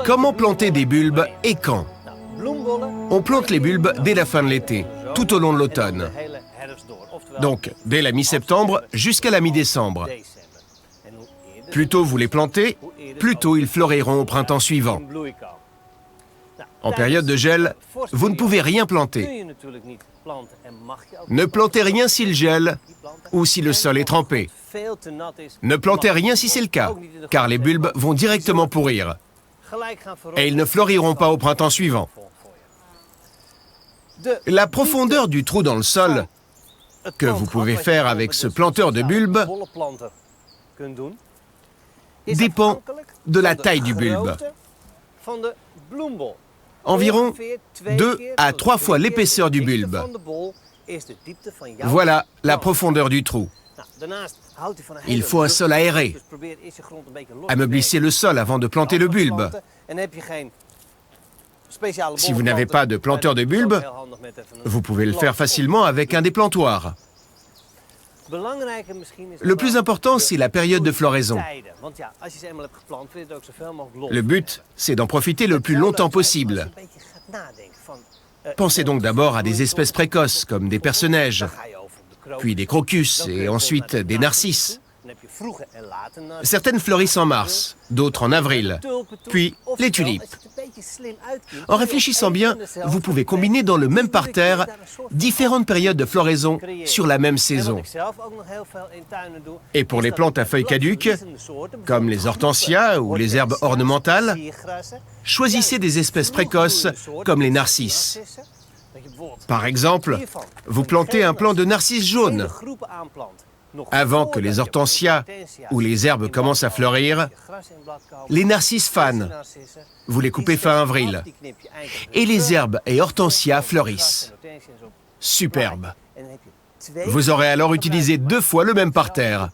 Comment planter des bulbes et quand? On plante les bulbes dès la fin de l'été, tout au long de l'automne. Donc, dès la mi-septembre jusqu'à la mi-décembre. Plus tôt vous les plantez, plus tôt ils fleuriront au printemps suivant. En période de gel, vous ne pouvez rien planter. Ne plantez rien s'il gèle ou si le sol est trempé. Ne plantez rien si c'est le cas, car les bulbes vont directement pourrir. Et ils ne fleuriront pas au printemps suivant. La profondeur du trou dans le sol, que vous pouvez faire avec ce planteur de bulbes, dépend de la taille du bulbe. Environ 2 à 3 fois l'épaisseur du bulbe. Voilà la profondeur du trou. Il faut un sol aéré. Ameublissez le sol avant de planter le bulbe. Si vous n'avez pas de planteur de bulbe, vous pouvez le faire facilement avec un déplantoir. Le plus important, c'est la période de floraison. Le but, c'est d'en profiter le plus longtemps possible. Pensez donc d'abord à des espèces précoces, comme des perce-neige, puis des crocus et ensuite des narcisses. Certaines fleurissent en mars, d'autres en avril, puis les tulipes. En réfléchissant bien, vous pouvez combiner dans le même parterre différentes périodes de floraison sur la même saison. Et pour les plantes à feuilles caduques, comme les hortensias ou les herbes ornementales, choisissez des espèces précoces comme les narcisses. Par exemple, vous plantez un plant de narcisses jaunes. Avant que les hortensias ou les herbes commencent à fleurir, les narcisses fanent. Vous les coupez fin avril. Et les herbes et hortensias fleurissent. Superbe. Vous aurez alors utilisé 2 fois le même parterre.